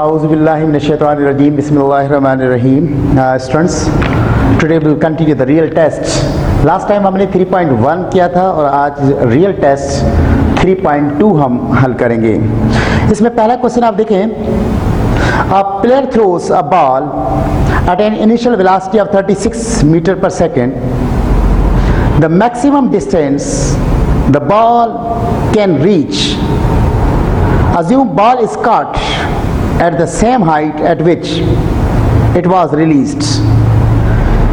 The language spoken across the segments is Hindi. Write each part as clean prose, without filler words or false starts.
Auzubillahi minash-shaytanir-rajim. Bismillahir-rahmanir-rahim. Students, today we will continue the real test. Last time हमने 3.1 किया था और आज रियल टेस्ट 3.2 हम हल करेंगे। इसमें पहला क्वेश्चन आप देखें, a player throws a ball at an initial velocity of 36 meter per second. The maximum distance the ball can reach. Assume ball is caught at the same height at which it was released.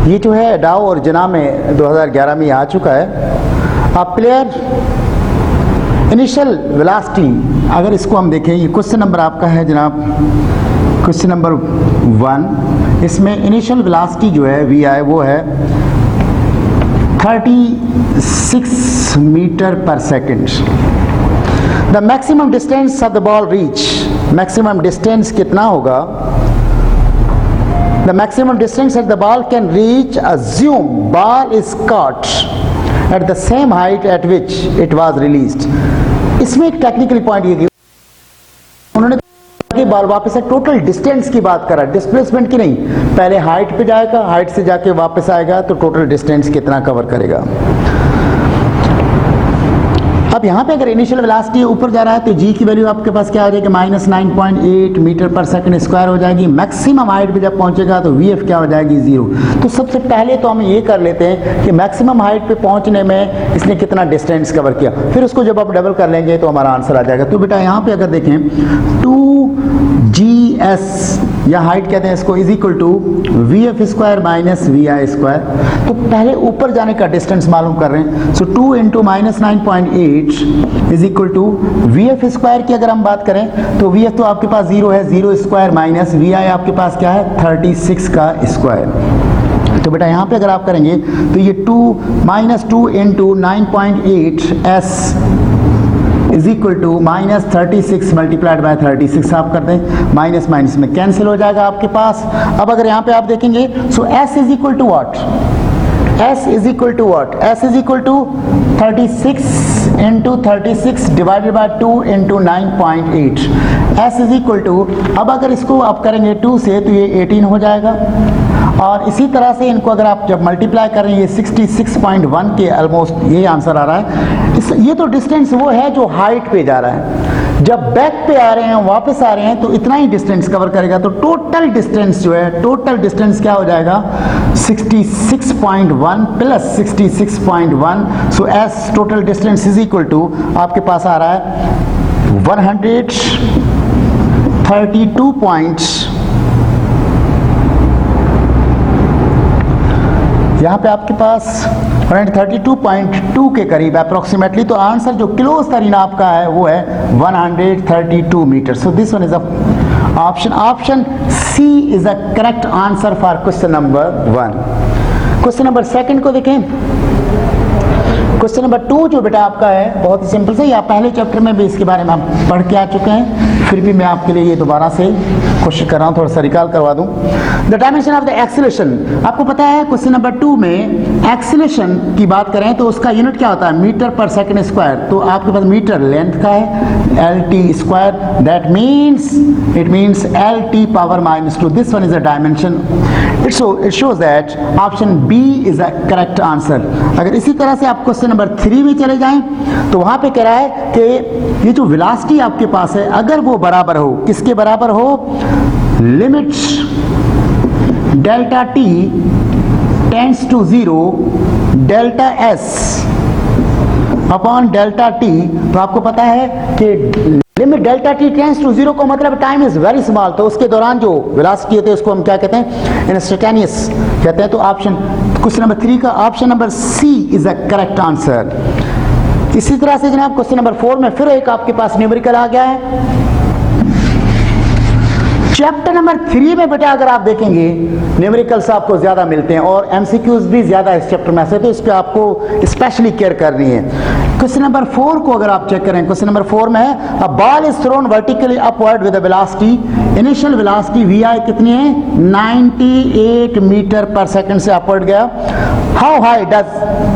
ये जो है डाउ और जना में 2011 में आ चुका है। अब प्लेयर इनिशियल वेलोसिटी, अगर इसको हम देखें, ये क्वेश्चन नंबर आपका है जनाब, क्वेश्चन नंबर 1। इसमें इनिशियल वेलोसिटी जो है वी आई वो है 36 metre per second. The maximum distance of the ball reach, maximum distance कितना होगा? The maximum distance at the ball can reach, assume ball is caught at the same height at which it was released. इसमें एक टेक्निकल पॉइंट ये उन्होंने बॉल वापस टोटल डिस्टेंस की बात करा, डिस्प्लेसमेंट की नहीं। पहले हाइट पे जाएगा, हाइट से जाके वापस आएगा तो टोटल डिस्टेंस कितना कवर करेगा। अब यहाँ पे अगर इनिशियल वेलोसिटी ऊपर जा रहा है तो जी की वैल्यू आपके पास क्या हो जाएगी? -9.8 मीटर पर सेकंड स्क्वायर हो जाएगी। मैक्सिमम हाइट पे जब पहुंचेगा तो वी एफ क्या हो जाएगी? 0। तो सबसे पहले तो हम ये कर लेते हैं कि मैक्सिमम हाइट पे पहुंचने में इसने कितना डिस्टेंस कवर किया, फिर उसको जब आप डबल कर लेंगे तो हमारा आंसर आ जाएगा। तो बेटा यहाँ पे अगर देखें 2GS या हाइट कहते हैं इसको, is equal to VF square minus VI square. तो पहले ऊपर जाने का डिस्टेंस मालूम कर रहे हैं। So 2 into -9.8 is equal to VF square की अगर हम बात करें तो VF तो आपके पास 0 है, 0 स्क्वायर माइनस VI आपके पास क्या है? 36 का स्क्वायर। तो बेटा यहाँ पे अगर आप करेंगे तो ये 2 into 9.8S is equal to -36 multiplied by 36 आप कर दें, माइनस माइनस में कैंसिल हो जाएगा आपके पास। अब अगर यहाँ पे आप देखेंगे so S is equal to what? S is equal to what? S is equal to 36 into 36 divided by 2 into 9.8। S is equal to, अब अगर इसको आप करेंगे 2 से तो ये 18 हो जाएगा। और इसी तरह से इनको अगर आप जब मल्टीप्लाई करें ये 66.1 के ऑलमोस्ट ये आंसर आ रहा है। ये तो डिस्टेंस वो है जो हाइट पे जा रहा है। जब बैक पे आ रहे हैं, वापस आ रहे हैं, तो इतना ही डिस्टेंस कवर करेगा। तो टोटल डिस्टेंस जो है, टोटल डिस्टेंस क्या हो जाएगा? 66.1 plus 66.1। So S total distance is equal to आपके पास आ रहा है 132 पॉइंट्स, यहाँ पे आपके पास 132.2 के करीब अप्रोक्सीमेटली। तो आंसर जो क्लोज तरीन आपका है वो है 132 metre. So this one is option C is the correct answer for question number 1। Question number 2 को देखें। क्वेश्चन नंबर 2 जो बेटा आपका है बहुत ही सिंपल से, या पहले चैप्टर में भी इसके बारे में आप पढ़ के आ चुके हैं, फिर भी मैं आपके लिए ये दोबारा से कोशिश कर रहा हूँ, थोड़ा सा रिकॉल करवा दूँ। The dimension of the acceleration, आपको पता है क्वेश्चन नंबर 2 में एक्सीलरेशन की बात करें तो उसका यूनिट क्या होता है? Metre per second square. तो आपके पास मीटर लेंथ का है LT square, that means it means LT power -2। This one is the dimension. It shows that option B is the correct answer. अगर इसी तरह से आप क्वेश्चन नंबर 3 में चले जाएं तो वहां पे कह रहा है कि ये जो वेलोसिटी आपके पास है अगर वो बराबर हो, किसके बराबर हो? Limit delta T tends to 0 delta S upon delta T। तो आपको पता है कि limit delta T tends to 0 का मतलब टाइम इज वेरी स्मॉल, तो उसके दौरान जो वेलोसिटी होती है उसको हम क्या कहते हैं? इंस्टेंटेनियस कहते हैं। तो ऑप्शन क्वेश्चन नंबर 3 का option number C is the correct answer. इसी तरह से जनाब क्वेश्चन नंबर 4 में फिर एक आपके पास न्यूमेरिकल आ गया है। चैप्टर नंबर 3 में बेटा अगर आप देखेंगे न्यूमेरिकल्स आपको ज्यादा मिलते हैं और एमसीक्यूज भी ज्यादा इस चैप्टर में से, तो इस पे आपको स्पेशली केयर करनी है। क्वेश्चन नंबर 4 को अगर आप चेक करें, क्वेश्चन नंबर 4 में है अ ball is thrown vertically upward with a velocity, initial velocity VI कितनी है? 98 मीटर पर सेकंड से अपवर्ड गया। How high does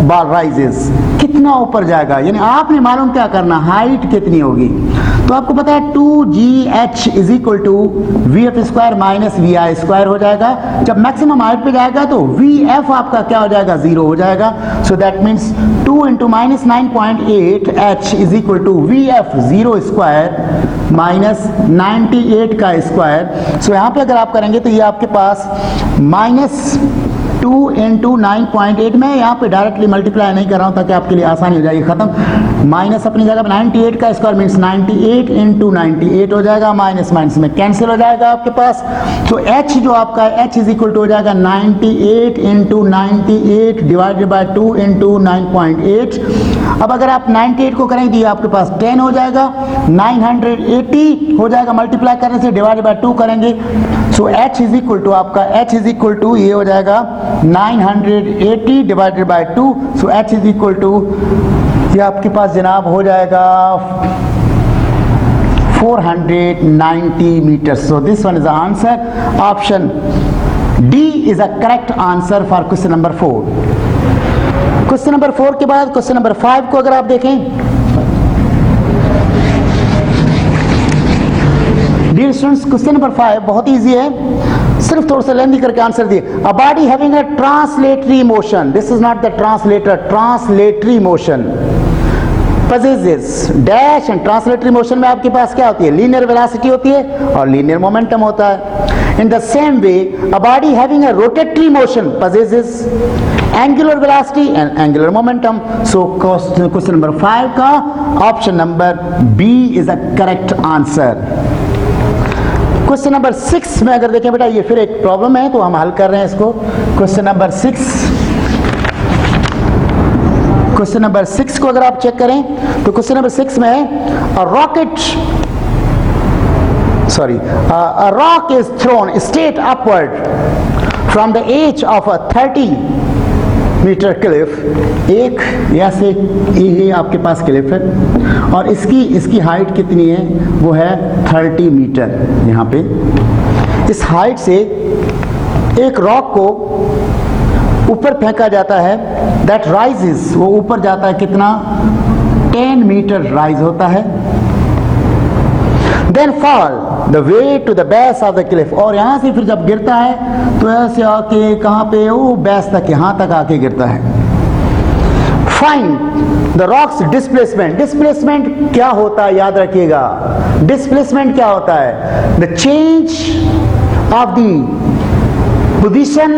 ball rises, कितना ऊपर जाएगा, यानी आपने मालूम क्या करना, हाइट कितनी होगी। तो आपको पता है 2gh is equal to vf square minus vi square हो जाएगा। जब मैक्सिमम हाइट पे जाएगा तो vf आपका क्या हो जाएगा, 0 हो जाएगा। So that means 2 into minus 9.8 h is equal to vf 0 square minus 98 का स्क्वायर। सो यहाँ पे अगर आप करेंगे तो ये आपके पास माइनस 2 इंटू 9.8, मैं यहाँ पे डायरेक्टली मल्टीप्लाई नहीं कर रहा हूँ ताकि आपके लिए आसानी हो जाएगी, खत्म। माइनस अपनी जगह 98 का स्क्वायर मीन्स 98 इंटू 98 हो जाएगा, माइनस माइनस में कैंसिल हो जाएगा आपके पास। तो h जो आपका है h इज इक्वल टू हो जाएगा 98 इंटू 98 डिवाइडेड बाई 2 इंटू 9.8। अब अगर आप 98 को करेंगे तो ये आपके पास 10 हो जाएगा, 980 हो जाएगा मल्टीप्लाई करने से, डिवाइडेड बाई 2 करेंगे। So h is equal to आपका h इज इक्वल टू ये हो जाएगा 980 divided by 2। So h is equal to ये आपके पास जनाब हो जाएगा 490 metre. So this one is the answer, option D is a correct answer for question number 4। Question number 4 के बाद क्वेश्चन नंबर 5 को अगर आप देखें, डियर स्टूडेंट्स क्वेश्चन नंबर 5 बहुत इजी है, सिर्फ थोड़ा सा लेंथी करके आंसर दिए। अ body having a translatory motion, this is not the translator, translatory motion possesses dash and translatory motion में आपके पास क्या होती है, लीनियर वेलोसिटी होती है और लीनियर मोमेंटम होता है। In the same way a body having a rotatory motion possesses angular velocity and angular momentum. So question number 5 का option number B is a correct answer. Question number 6 में अगर देखें बेटा, ये फिर एक प्रॉब्लम है तो हम हल कर रहे हैं इसको। क्वेश्चन नंबर 6 को अगर आप चेक करें तो क्वेश्चन नंबर 6 में है a rock is thrown straight upward from the edge of a 30 metre cliff. एक ऐसे ये आपके पास क्लिफ है और इसकी हाइट कितनी है, वो है 30 मीटर। यहाँ पे इस हाइट से एक रॉक को ऊपर फेंका जाता है, दैट राइजेस, वो ऊपर जाता है कितना, 10 मीटर राइज होता है। Then fall the way to the base of the cliff, और यहाँ से फिर जब गिरता है तो ऐसे आके कहाँ पे, वो बेस तक, यहाँ तक आके गिरता है। Find the rock's displacement, displacement क्या होता है याद रखिएगा, डिस्प्लेसमेंट क्या होता है, the change of the position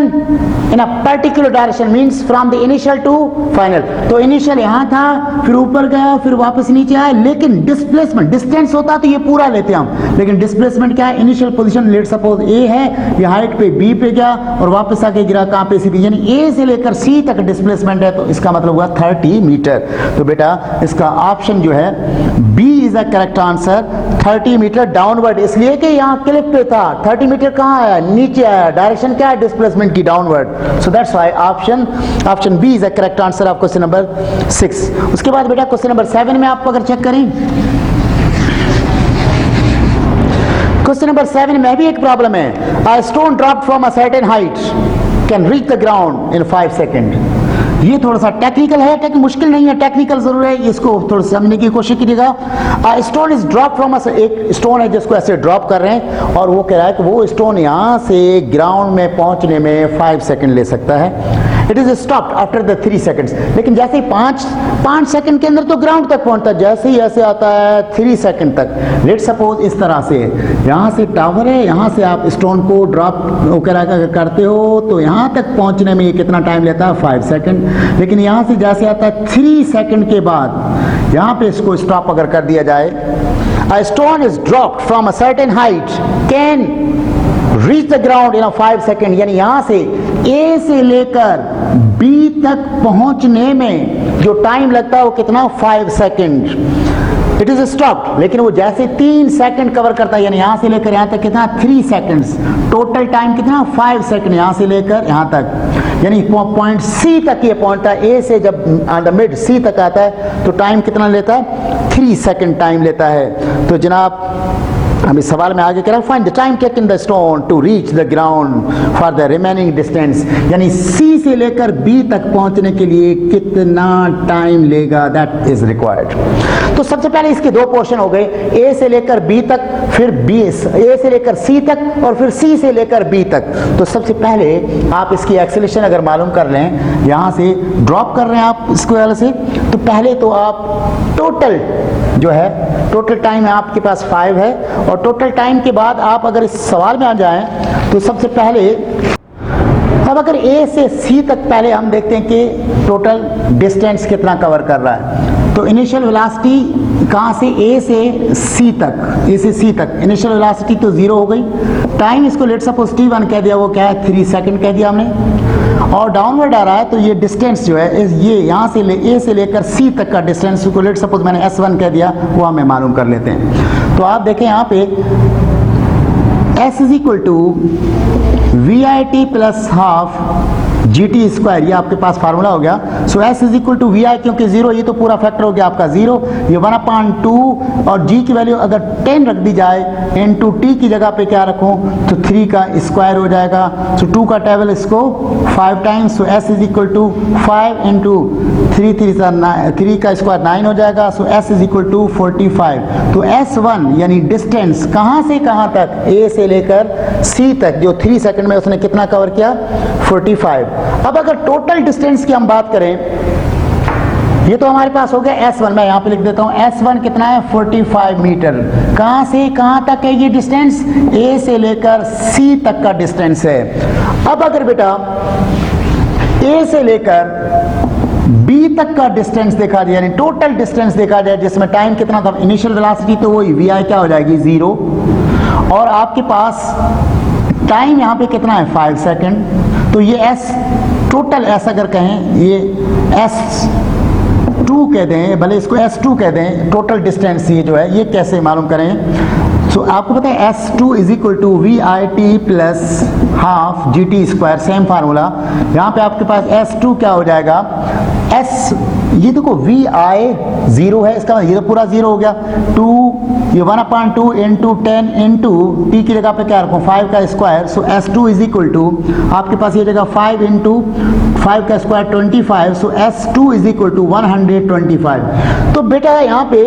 in a particular direction means from the initial to final. तो इनिशियल यहाँ था, फिर ऊपर गया, फिर वापस नीचे आया, लेकिन डिस्प्लेसमेंट, डिस्टेंस होता तो ये पूरा लेते हम, लेकिन डिस्प्लेसमेंट क्या है, इनिशियल पोजीशन लेट सपोज ए है, ये हाइट पे बी पे गया और वापस आके गिरा कहाँ पे, सी पे, यानी ए से लेकर सी तक डिस्प्लेसमेंट है, तो इसका मतलब हुआ 30 मीटर। तो बेटा इसका ऑप्शन जो है B is a correct answer, 30 metre downward, इसलिए कि यहाँ क्लिफ पे था, 30 मीटर कहाँ आया, नीचे आया, डायरेक्शन क्या है, डिस्प्लेसमेंट की downward. So that's why option B is the correct answer of question number 6। उसके बाद बेटा क्वेश्चन नंबर 7 में आप अगर चेक करें, क्वेश्चन नंबर 7 में भी एक प्रॉब्लम है, a stone dropped from a certain height can reach the ground in 5 second. ये थोड़ा सा टेक्निकल है, लेकिन मुश्किल नहीं है, टेक्निकल जरूर है, इसको थोड़ा समझने की कोशिश कीजिएगा। स्टोन इज ड्रॉप फ्रॉम, एक स्टोन है जिसको ऐसे ड्रॉप कर रहे हैं और वो कह रहा है कि वो स्टोन यहाँ से ग्राउंड में पहुंचने में 5 सेकंड ले सकता है। It is stopped after the 3 seconds, लेकिन जैसे ही 5 सेकंड के अंदर तो ग्राउंड तक पहुंचता है, जैसे ही ऐसे आता है 3 सेकंड तक। लेट सपोज इस तरह से यहाँ से टावर है, यहाँ से आप स्टोन को ड्रॉप करते हो तो यहाँ तक पहुंचने में कितना टाइम लेता है, 5 सेकंड, लेकिन यहाँ से जैसे आता है 3 सेकंड के बाद यहाँ पे इसको स्टॉप अगर कर दिया जाए, a stone is dropped from a certain height can reach the ground in 5 second, यानी यहाँ से ए से लेकर बी तक पहुंचने में जो टाइम लगता है वो कितना, 5 सेकंड। इट इज स्टॉप्ड, लेकिन वो जैसे 3 सेकंड कवर करता है, यानी यहाँ से लेकर यहाँ तक कितना, 3 सेकंड्स, टोटल टाइम कितना, 5 सेकंड यहाँ से लेकर यहाँ तक, यानी पॉइंट सी तक ये पहुंचता है। ए से जब ऑन द मिड सी तक आता है तो टाइम कितना लेता है, 3 सेकंड टाइम लेता है। तो जनाब हम इस सवाल में आगे कह रहे हैं find the time taken the stone to reach the ground for the remaining distance, यानी सी से लेकर बी तक पहुंचने के लिए कितना टाइम लेगा, दैट इज रिक्वायर्ड। तो सबसे पहले इसके दो पोर्शन हो गए, ए से लेकर बी तक, फिर बी ए से लेकर सी तक, और फिर सी से लेकर बी तक। तो सबसे पहले आप इसकी एक्सेलरेशन अगर मालूम कर लें, यहां से ड्रॉप कर रहे हैं आप इसको वाले से, तो पहले तो आप टोटल जो है, टोटल टाइम आपके पास 5 है, और टोटल टाइम के बाद आप अगर इस सवाल में आ जाएं तो सबसे पहले अब अगर ए से सी तक पहले हम देखते हैं कि टोटल डिस्टेंस कितना कवर कर रहा है। तो इनिशियल वेलोसिटी कहाँ से, ए से सी तक, ए से सी तक इनिशियल वेलोसिटी तो 0 हो गई। टाइम इसको लेट सपोज t1 कह दिया, वो क्या है 3 सेकंड कह दिया हमने, और डाउनवर्ड आ रहा है, तो ये डिस्टेंस जो है ये यहाँ से ए से लेकर सी तक का डिस्टेंस को लेट सपोज मैंने s1 कह दिया, वो हमें मालूम कर लेते हैं। तो आप देखें यहाँ पे s is equal to V I T plus half G T square, ये आपके पास फार्मूला हो गया। So s is equal to V I, क्योंकि 0 ये तो पूरा फैक्टर हो गया आपका 0, ये 1/2, और g की वैल्यू अगर 10 रख दी जाए, इनटू t की जगह पे क्या रखूं तो 3 का स्क्वायर हो जाएगा। सो 2 का टेबल इसको 5 times, so s is equal to 5 into 3 का स्क्वायर 9 हो जाएगा। So s is equal to 45। तो s1 यानी डिस्टेंस कहाँ से कहाँ तक, a से लेकर c तक, जो 3 सेकंड में उसने कितना कवर किया 45। अब अगर टोटल डिस्टेंस की हम बात करें, ये तो हमारे पास हो गया S1, मैं यहां पे लिख देता हूं S1 कितना है 45 मीटर। कहां से कहां तक है ये डिस्टेंस, A से लेकर C तक का डिस्टेंस है। अब अगर बेटा A से लेकर B तक का डिस्टेंस देखा जाए, यानी टोटल डिस्टेंस देखा जाए, जिसमें टाइम कितना था, इनिशियल वेलोसिटी तो वही vi क्या हो जाएगी 0, और आपके पास टाइम यहां पे कितना है 5 सेकंड। तो ये s टोटल s अगर कहें, ये s2 कह दें, भले इसको s2 कह दें, टोटल डिस्टेंस ये जो है, ये कैसे मालूम करें। सो आपको पता है s2 is equal to V I T plus half G T square, same formula. यहाँ पे आपके पास s2 क्या हो जाएगा, s ये देखो वी आई 0 है, इसका ये तो पूरा 0 हो गया, 2 ये 1/2 इंटू 10 इंटू टी की जगह पे क्या रखो 5 का स्क्वायर। So s2 is equal to आपके पास ये जगह 5 इंटू 5 का square 25। So s2 is equal to 125। तो बेटा यहाँ पे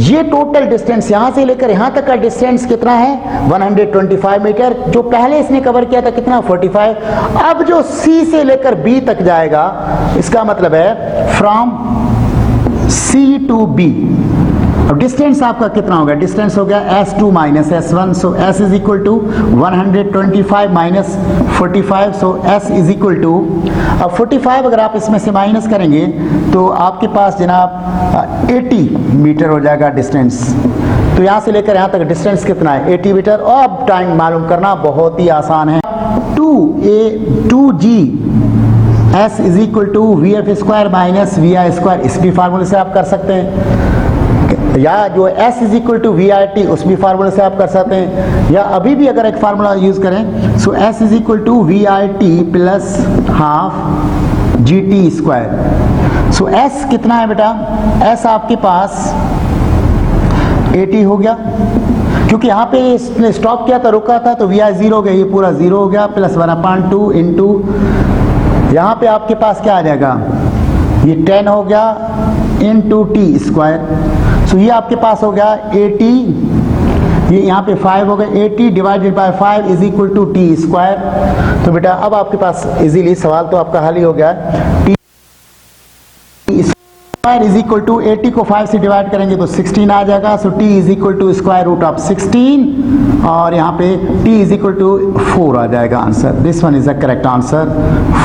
ये टोटल डिस्टेंस यहाँ से लेकर यहाँ तक का डिस्टेंस कितना है 125 मीटर, जो पहले इसने कवर किया था कितना 45। अब जो C से लेकर B तक जाएगा, इसका मतलब है फ्रॉम C टू B, अब डिस्टेंस आपका कितना होगा, डिस्टेंस हो गया s2 minus s1। So s is equal to 125 minus 45। So s is equal to, अब 45 अगर आप इसमें से माइनस करेंगे तो आपके पास जनाब 80 मीटर हो जाएगा डिस्टेंस। तो यहाँ से लेकर यहाँ तक डिस्टेंस कितना है 80 मीटर। और अब टाइम मालूम करना बहुत ही आसान है, 2g s is equal to V F square minus V I square, इस भी फार्मूले से आप कर सकते हैं, या जो s is equal to V I T उस भी फार्मूले से आप कर सकते हैं, या अभी भी अगर एक फार्मूला यूज करें। So s is equal to V I T plus half G T square. So s कितना है बेटा, s आपके पास 80 हो गया, क्योंकि यहाँ पे इसने स्टॉप किया था, रुका था, तो वी आई 0 हो गया, ये पूरा 0 हो गया, प्लस 1/2 इंटू यहाँ पे आपके पास क्या आ जाएगा, ये 10 हो गया इंटू टी स्क्वायर। सो ये आपके पास हो गया 80, ये यहाँ पे 5 हो गया, 80 divided by 5 is equal to T square. तो बेटा अब आपके पास इजीली सवाल तो आपका हल ही हो गया, T square is equal to 80 को 5 से डिवाइड करेंगे तो 16 आ जाएगा। So T is equal to square root of 16, और यहाँ पे t इज इक्वल टू 4 आ जाएगा answer. This one is the correct answer,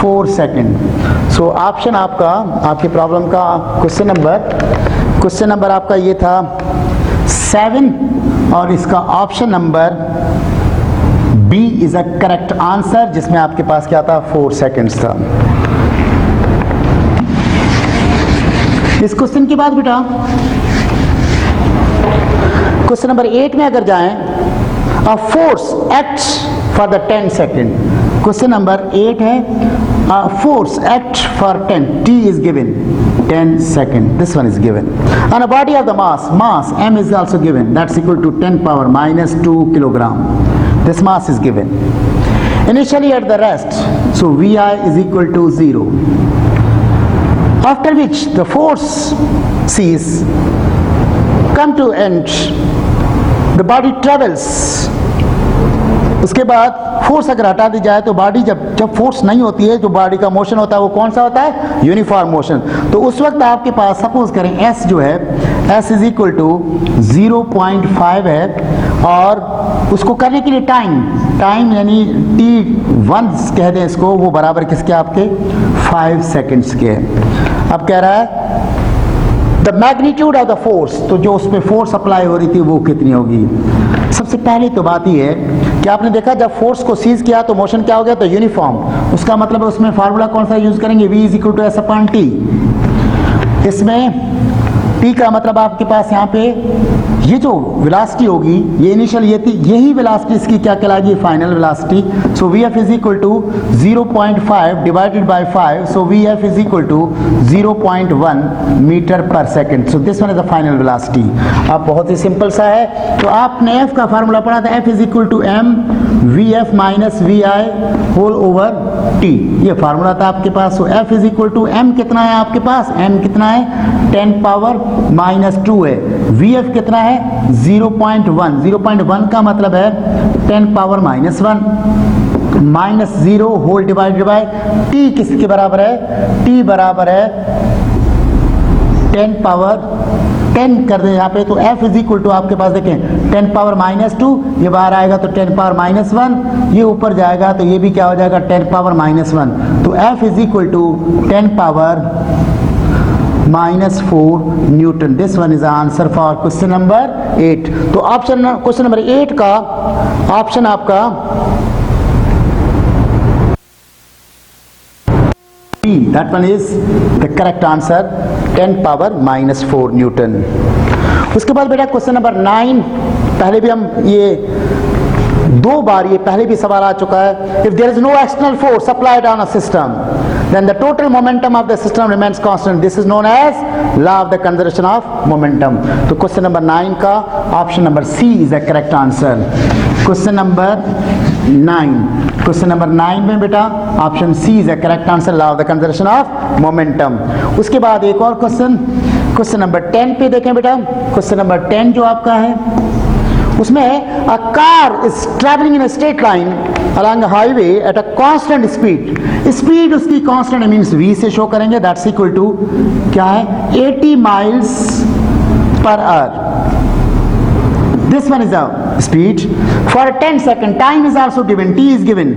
4 second. So option आपका, आपकी प्रॉब्लम का क्वेश्चन नंबर आपका ये था 7, और इसका option number B is a correct answer, जिसमें आपके पास क्या था 4 सेकेंड्स था। इस क्वेश्चन के बाद बेटा क्वेश्चन नंबर 8 में अगर जाएं, a force acts for the 10 second. Question number 8 है, force act for 10, t is given 10 second, this one is given. On a body of the mass m is also given, that's equal to 10 power minus 2 kilogram. This mass is given. Initially at the rest, so Vi is equal to 0. After which the force cease, come to end, the body travels. उसके बाद फोर्स अगर हटा दी जाए तो बॉडी जब फोर्स नहीं होती है, जो बॉडी का मोशन होता है वो कौन सा होता है? Uniform motion. तो उस वक्त आपके पास सपोज करें s जो है s इज इक्वल टू 0.5 है, और उसको करने के लिए टाइम यानी t1 कह दें इसको, वो बराबर किसके? आपके 5 सेकेंड्स के. अब कह रहा है the magnitude of the force, तो जो उसमें फोर्स अप्लाई हो रही थी वो कितनी होगी? सबसे पहली तो बात ये है कि आपने देखा जब फोर्स को सीज किया तो मोशन क्या हो गया? तो यूनिफॉर्म. उसका मतलब है उसमें फार्मूला कौन सा यूज करेंगे? v is equal to S upon T. इसमें t का मतलब आपके पास यहाँ पे ये जो वेलोसिटी होगी, ये इनिशियल यही वेलोसिटी इसकी क्या कहलाएगी? Final velocity. So vf is equal to 0.5 divided by 5, so vf is equal to 0.1 metre per second. So this one is the final velocity. अब बहुत ही सिंपल सा है, तो आपने f का फार्मूला पढ़ा था, f is equal to m vf minus vi whole over t. ये फार्मूला था आपके पास. So f is equal to m कितना है आपके पास? m कितना है? 10 पावर माइनस 2 है. vf कितना है? 0.1. 0.1 का मतलब है 10 power minus 1 minus 0 whole divided by t किसके बराबर है? t बराबर है 10 पावर 10 कर दें यहाँ पे, तो f इज इक्वल टू आपके पास देखें 10 पावर माइनस 2, ये बाहर आएगा तो 10 पावर माइनस 1, ये ऊपर जाएगा तो ये भी क्या हो जाएगा? 10 पावर माइनस 1. तो f is equal to 10 power minus 4 newton. This one is answer for question number 8. तो ऑप्शन क्वेश्चन नंबर 8 का ऑप्शन आपका B, that one is the correct answer, 10 power minus 4 Newton. उसके बाद बेटा क्वेश्चन नंबर 9, पहले भी हम ये 2 बार ये पहले भी सवाल आ चुका है. If there is no external force applied on a system, then the total momentum of the system remains constant. This is known as law of the conservation of momentum. तो क्वेश्चन नंबर 9 का option number C is the correct answer. Question number 9, question number 9 में बेटा option C is the correct answer, law of the conservation of momentum. उसके बाद एक और क्वेश्चन नंबर 10 पे देखें बेटा. क्वेश्चन नंबर 10 जो आपका है उसमें a car is traveling in a straight line along a highway at a constant speed. Speed उसकी कांस्टेंट मीन्स v से शो करेंगे, दैट्स इक्वल टू क्या है? 80 miles per hour. This one is the speed for 10 second. Time is also given. T is given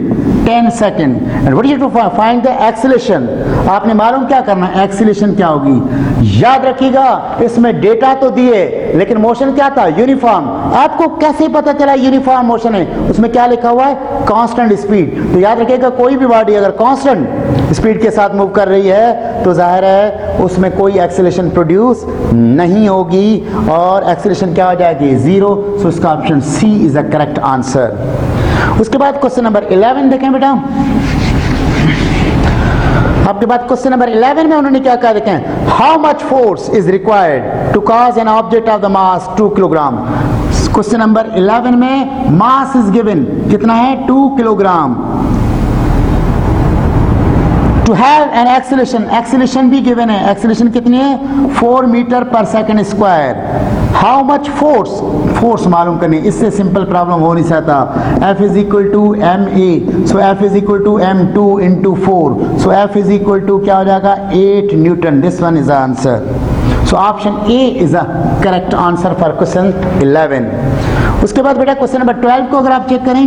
10 second. And what is to find the acceleration? आपने मालूम क्या करना है? एक्सीलेशन क्या होगी? याद रखिएगा इसमें डेटा तो दिए लेकिन मोशन क्या था? यूनिफॉर्म. आपको कैसे पता चला यूनिफॉर्म मोशन है? उसमें क्या लिखा हुआ है? Constant speed. तो याद रखिएगा कोई भी बॉडी अगर कांस्टेंट स्पीड के साथ मूव कर रही है तो जाहिर है उसमें कोई एक्सीलेशन प्रोड्यूस नहीं होगी और एक्सीलेशन क्या हो जाएगी? 0. सो इसका option C is the correct answer. उसके बाद क्वेश्चन नंबर 11 देखें बेटा. आपके बाद क्वेश्चन नंबर 11 में उन्होंने क्या कहा देखें? How much force is required to cause an object of the mass 2 kilogram. Question number 11 में मास इज गिवन कितना है? 2 kilogram. To have an acceleration भी गिवन है. एक्सीलेशन कितनी है? 4 metre per second square. How much force मालूम करनी. इससे सिंपल प्रॉब्लम हो नहीं सकता. F is equal to M A, so F is equal to m2 into 4, so F is equal to क्या हो जाएगा? 8 Newton. This one is the answer. So option A is the correct answer for question 11. उसके बाद बेटा क्वेश्चन नंबर 12 को अगर आप चेक करें,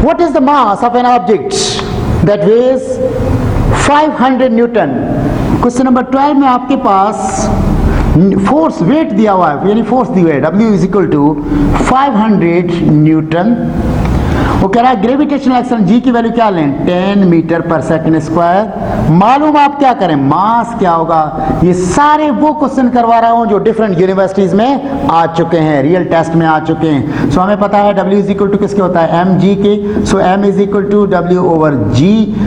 what is the mass of an object that weighs 500 Newton. Question number 12 में आपके पास फोर्स वेट दिया हुआ है, यानी फोर्स दी हुई है W is equal to 500 newton. वो कह रहा है ग्रेविटेशनल एक्सेलरेशन जी की वैल्यू क्या लें, 10 मीटर पर सेकंड स्क्वायर। मालूम आप क्या करें, मास क्या होगा। ये सारे वो क्वेश्चन करवा रहा हूं जो डिफरेंट यूनिवर्सिटीज में आ चुके हैं, रियल टेस्ट में आ चुके हैं। सो हमें पता है W इज इक्वल टू किसके होता है, एम जी के। So M is equal to W over G।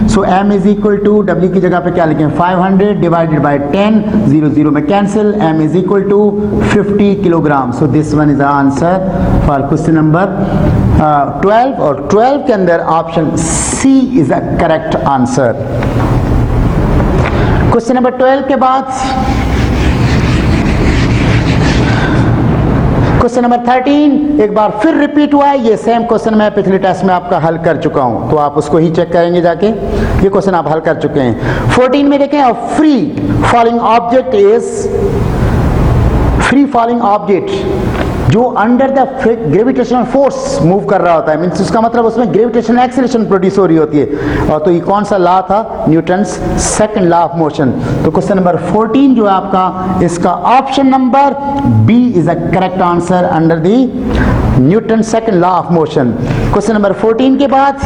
So M is equal to W की जगह पे क्या लिखें, 500 डिवाइडेड बाई 10, 0 0 में cancel, M is equal to 50 kilogram. So this one is the answer for question number 12, और 12 के अंदर option C is the correct answer. Question number 12 के बाद क्वेश्चन नंबर 13 एक बार फिर रिपीट हुआ है। ये सेम क्वेश्चन मैं पिछले टेस्ट में आपका हल कर चुका हूं, तो आप उसको ही चेक करेंगे जाके। ये क्वेश्चन आप हल कर चुके हैं। 14 में देखें, a free falling object is, free falling object जो under the gravitational force move कर रहा होता है, मींस उसका मतलब उसमें ग्रेविटेशनल एक्सेलरेशन प्रोड्यूस हो रही होती है। और तो ये कौन सा लॉ था, Newton's second law of motion. तो क्वेश्चन नंबर 14 जो है आपका, इसका option number B is a correct answer under the Newton second law of motion. Question number 14 के बाद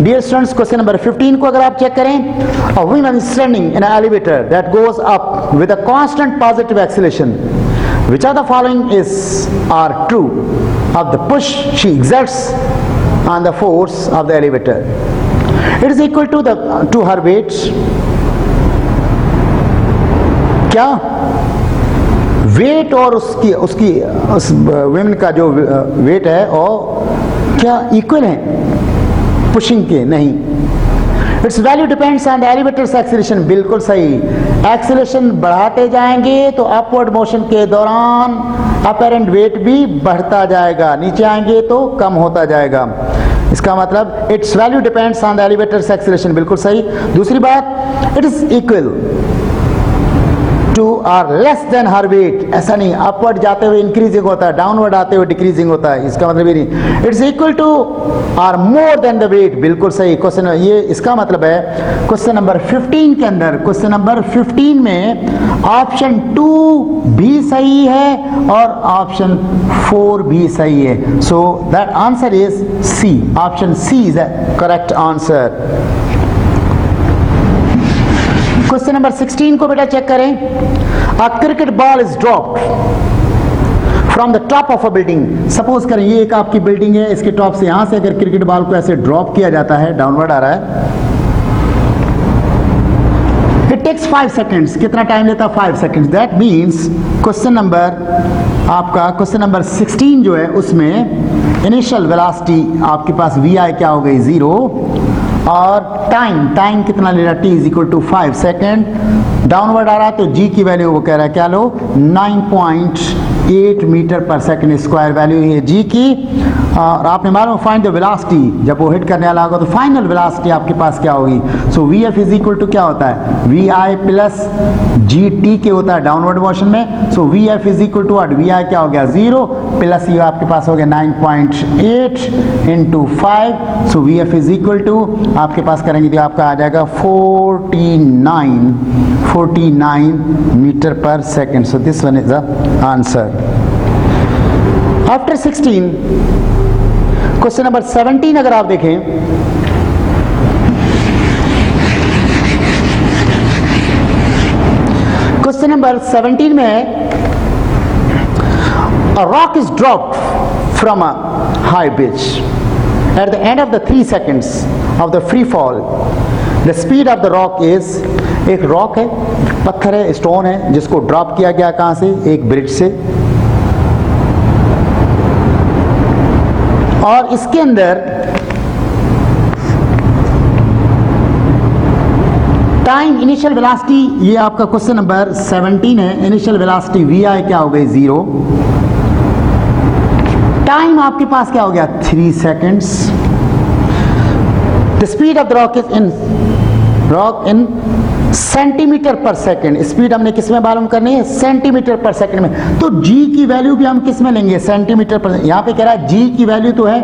डियर स्टूडेंट्स, क्वेश्चन नंबर 15 को अगर आप चेक करें, a woman is standing in an elevator that goes up with a constant positive acceleration. Which of the following are true of the push she exerts on the force of the elevator? It is equal to her weight. क्या वेट और उसकी उस वुमेन का जो वेट है और क्या इक्वल है पुशिंग के? नहीं। It's value depends on the elevator's acceleration. बिल्कुल सही। एक्सेलरेशन बढ़ाते जाएंगे तो अपवर्ड मोशन के दौरान अपेरेंट वेट भी बढ़ता जाएगा, नीचे आएंगे तो कम होता जाएगा। इसका मतलब its value depends on the elevator's acceleration. बिल्कुल सही। दूसरी बात, it is equal to or less than her weight. ऐसा नहीं, अपवर्ड जाते हुए इंक्रीजिंग होता है, डाउनवर्ड आते हुए डिक्रीजिंग होता है, इसका मतलब ये नहीं। It's equal to or more than the weight. बिल्कुल सही क्वेश्चन। ये इसका मतलब है क्वेश्चन नंबर 15 के अंदर, क्वेश्चन नंबर 15 में ऑप्शन 2 भी सही है और ऑप्शन 4 भी सही है। So that answer is C. Option C is the correct answer. Question number 16 को बेटा चेक करें। A cricket ball is dropped from the top of a building. Suppose करें ये एक आपकी बिल्डिंग है, इसके टॉप से यहां से अगर क्रिकेट बॉल को ऐसे ड्रॉप किया जाता है, डाउनवर्ड आ रहा है, इट टेक्स 5 सेकेंड्स। कितना टाइम लेता है? 5 seconds. That means question number आपका, क्वेश्चन नंबर 16 जो है उसमें इनिशियल वेलोसिटी आपके पास वी आई क्या हो गई, 0, और टाइम कितना ले रहा है, t is equal to 5 second. Downward आ रहा है तो g की वैल्यू वो कह रहा है क्या लो, 9.8 metre per second square value है g की। और आपने मालूम फाइंड द वेलोसिटी, जब वो हिट करने वाला होगा तो फाइनल वेलोसिटी आपके पास क्या होगी। So V F is equal to क्या होता है, V I plus G T के होता है डाउनवर्ड मोशन में। So V F is equal to V I क्या हो गया 0 प्लस ये आपके पास हो गया 9.8 into 5। So V F is equal to आपके पास करेंगे तो आपका आ जाएगा 49 metre per second. So this one is the answer. After 16 question number 17 अगर आप देखें, क्वेश्चन नंबर 17 में है, a rock is dropped from a high pitch at the end of the 3 seconds of the free fall. The speed of the rock is, एक रॉक है, पत्थर है, स्टोन है, जिसको ड्रॉप किया गया कहां से, एक ब्रिज से, और इसके अंदर टाइम इनिशियल वेलोसिटी, ये आपका क्वेश्चन नंबर 17 है, इनिशियल वेलोसिटी वी आई क्या हो गई 0, टाइम आपके पास क्या हो गया 3 seconds. The speed of the rock is in rock in centimetre per second. Speed हमने किस में मालूम करनी है? सेंटीमीटर पर सेकंड में। तो g की वैल्यू भी हम किस में लेंगे? सेंटीमीटर पर। यहाँ पे कह रहा है g की वैल्यू तो है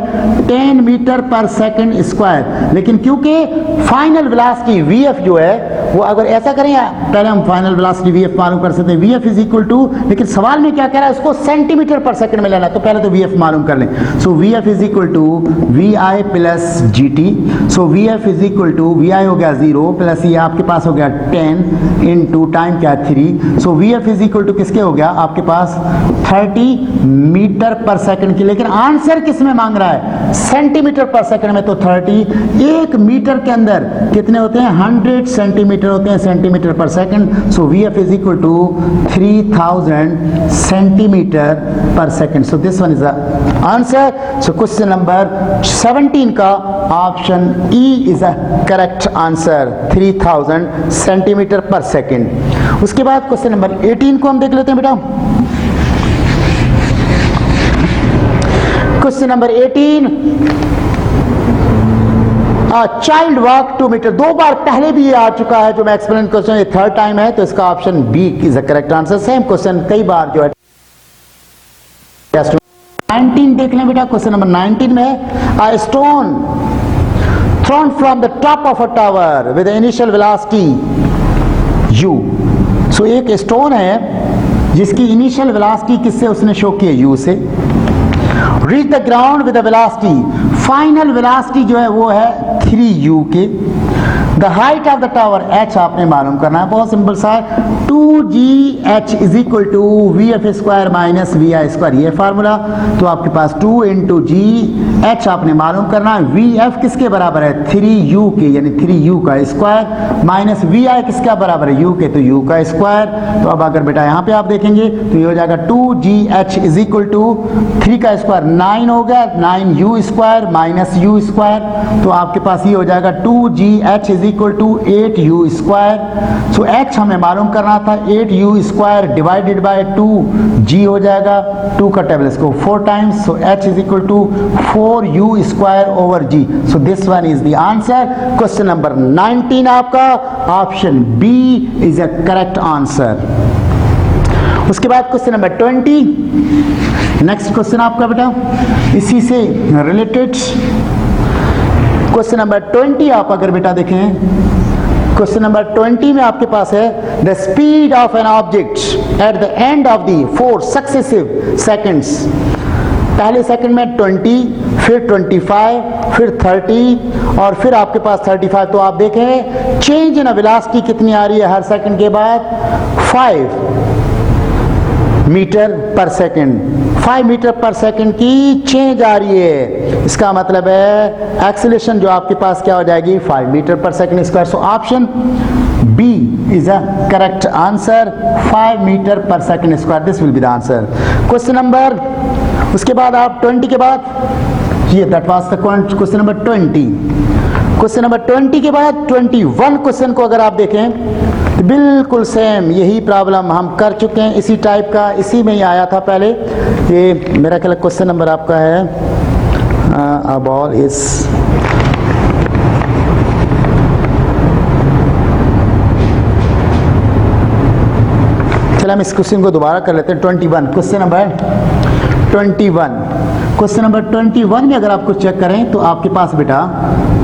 10 मीटर पर सेकंड स्क्वायर, लेकिन क्योंकि फाइनल वेलोसिटी vf जो है वो, अगर ऐसा करें, पहले हम फाइनल वेलोसिटी vf मालूम कर सकते हैं, vf इज इक्वल टू, लेकिन सवाल में क्या कह रहा है? उसको सेंटीमीटर पर सेकंड में लेना, तो पहले तो vf मालूम कर लें। So vf is equal to vi plus gt। So vf is equal to, vi हो गया 0 प्लस ये आपके पास हो गया 10 इंटू टाइम क्या 3। सो vf इज इक्वल टू किसके हो गया आपके पास? 30 मीटर पर सेकंड की, लेकिन आंसर किस में मांग रहा है? सेंटीमीटर पर सेकंड में। तो 30, 1 मीटर के अंदर कितने होते हैं? 100 सेंटीमीटर होते हैं, centimetre per second. So vf is equal to 3000 centimetre per second. So this one is the answer. So question number 17 का option E is a correct answer, 3000 centimetre per second. उसके बाद क्वेश्चन नंबर 18 को हम देख लेते हैं बेटा। Question number 18, child walk 2 metre. 2 बार पहले भी ये आ चुका है जो मैं एक्सप्लेन क्वेश्चन, ये 3rd टाइम है, तो इसका option B is the correct answer. Same question कई बार जो है 19 देख लें बेटा। क्वेश्चन नंबर 19 में a stone thrown from the top of a tower with initial velocity u। So एक स्टोन है जिसकी इनिशियल वेलोसिटी किससे उसने शो की है? u से। Reach the ground with the velocity, final velocity जो है वो है 3u के। The height of the tower h आपने मालूम करना है, बहुत सिंपल सा है, 2gh is equal to vf square minus vi square, ये फार्मूला। तो आपके पास 2 इंटू जी एच आपने मालूम करना है। vf किसके बराबर है? 3u के, यानी 3u का स्क्वायर, माइनस vi किसका बराबर है? u के, तो u का स्क्वायर। तो अब अगर बेटा यहाँ पे आप देखेंगे तो ये हो जाएगा 2gh इज इक्वल टू 3 का स्क्वायर 9 हो गया, 9u square minus u square. तो आपके पास ये हो जाएगा 2gh is equal to 8u square. So h हमें मालूम करना था, 8u square divided by 2g हो जाएगा, 2 का टेबल इसको 4 times. So h is equal to 4u square over g। So this one is the answer. Question number 19 आपका option B is a correct answer. उसके बाद क्वेश्चन नंबर 20, नेक्स्ट क्वेश्चन आपका बेटा इसी से रिलेटेड। क्वेश्चन नंबर 20 आप अगर बेटा देखें, क्वेश्चन नंबर 20 में आपके पास है the speed of an object at the end of the 4 successive seconds. पहले सेकंड में 20, फिर 25, फिर 30 और फिर आपके पास 35। तो आप देखें चेंज इन वेलोसिटी कितनी आ रही है हर सेकंड के बाद? 5 metre per second, 5 metre per second की चेंज आ रही है। इसका मतलब है एक्सीलरेशन जो आपके पास क्या हो जाएगी? 5 metre per second square. So option B is a correct answer, 5 metre per second square, this will be the answer. Question number, उसके बाद आप 20 के बाद ये that was the question number 20। Question number 20 के बाद 21 क्वेश्चन को अगर आप देखें बिल्कुल सेम यही प्रॉब्लम हम कर चुके हैं, इसी टाइप का, इसी में ही आया था पहले। ये मेरा ख्याल क्वेश्चन नंबर आपका है अ बॉल इज, चलिए हम इस क्वेश्चन को दोबारा कर लेते हैं। 21 क्वेश्चन नंबर 21, क्वेश्चन नंबर 21 में अगर आपको चेक करें तो आपके पास बेटा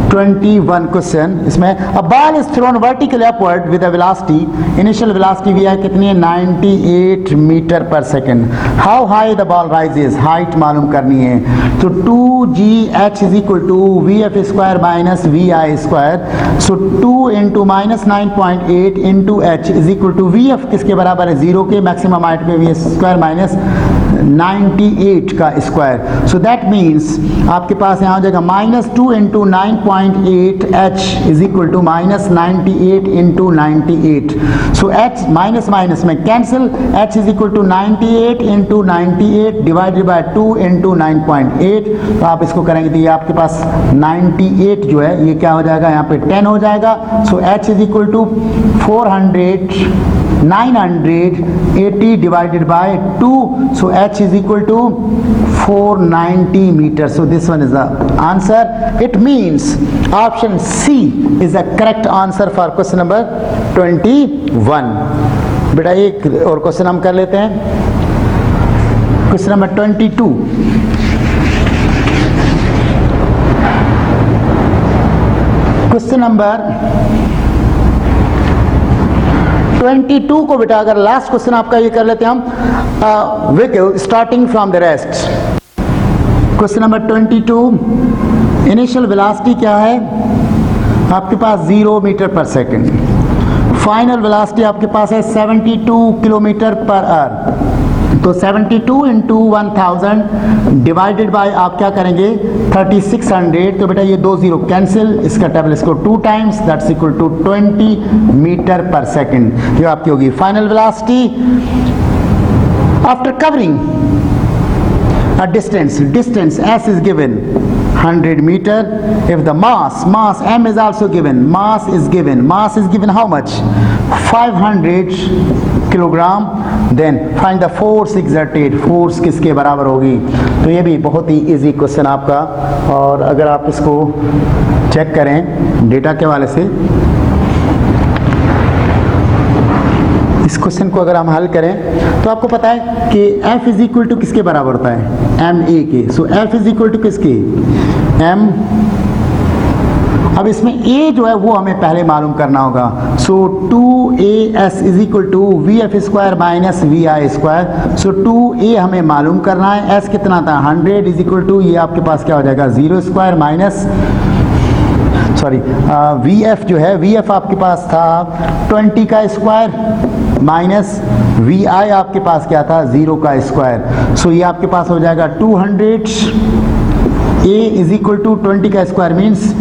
21 क्वेश्चन, इसमें a ball is thrown vertically upward with a velocity, initial velocity भी है कितनी है? 98 metre per second. How high the ball rises, height मालूम करनी है। तो 2gh is equal to vf square minus vi square. So 2 into minus 9.8 into h is equal to vf किसके बराबर है? 0 के, मैक्सिमम हाइट में v स्क्वायर माइनस 98 का स्क्वायर। सो दैट मीन्स आपके पास यहाँ हो जाएगा minus 2 into 9.8 h is equal to minus 98 into 98। So h minus minus में cancel, h is equal to 98 into 98 divided by 2 into 9.8। तो आप इसको करेंगे तो ये आपके पास 98 जो है ये क्या हो जाएगा? यहाँ पे 10 हो जाएगा। So h is equal to 400 980 divided by 2, so h is equal to 490 meters. So this one is the answer. It means option C is the correct answer for question number 21. बेटा एक और क्वेश्चन हम कर लेते हैं, क्वेश्चन नंबर 22. क्वेश्चन नंबर 22 को बेटा अगर लास्ट क्वेश्चन आपका ये कर लेते हैं हम, vehicle starting from the rest. Question number 22, initial velocity क्या है आपके पास 0 metre per second, final velocity आपके पास है 72 किलोमीटर पर आवर. तो 72 इंटू 1000 डिवाइडेड बाय आप क्या करेंगे 3600. तो बेटा ये 2 0 कैंसिल, इसका टेबल इसको 2 times, that's equal to 20 metre per second. ये आपकी होगी final velocity after covering a distance s is given 100 meter. If the mass m is also given, mass is given how much 500 kilogram. Then find the force exerted, force किसके बराबर होगी. तो ये भी बहुत ही इजी क्वेश्चन आपका, और अगर आप इसको चेक करें डेटा के हवाले से, इस क्वेश्चन को अगर हम हल करें तो आपको पता है कि F इज इक्वल टू किसके बराबर होता है एम ए के. So F is equal to किसके एम. अब इसमें A जो है वो हमें पहले मालूम करना होगा. So 2AS is equal to VF square minus VI square. So 2A हमें मालूम करना है, S कितना था 100 इज इक्वल टू ये आपके पास क्या हो जाएगा 0 स्क्वायर माइनस VF जो है VF आपके पास था 20 का स्क्वायर माइनस VI आपके पास क्या था 0 का स्क्वायर. सो ये आपके पास हो जाएगा 200. A इज इक्वल टू 20 का स्क्वायर मीन्स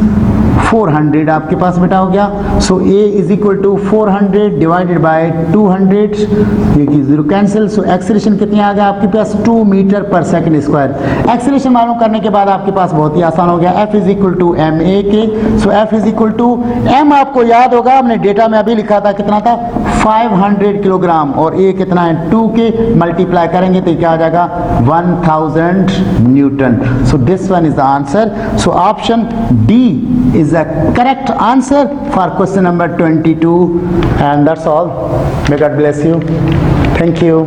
400 आपके पास बेटा हो गया. So A is equal to 400 divided by 200, ये की 0 कैंसिल. सो एक्सेलरेशन कितनी आ गया आपके पास 2 metre per second square. Acceleration मालूम करने के बाद आपके पास बहुत ही आसान हो गया, F is equal to M A के. So F is equal to m आपको याद होगा हमने डेटा में अभी लिखा था कितना था 500 किलोग्राम, और A कितना है 2 के, मल्टीप्लाई करेंगे तो क्या आ जाएगा 1000 Newton. So this one is the answer. So option D is the correct answer for question number 22, and that's all. May God bless you. Thank you.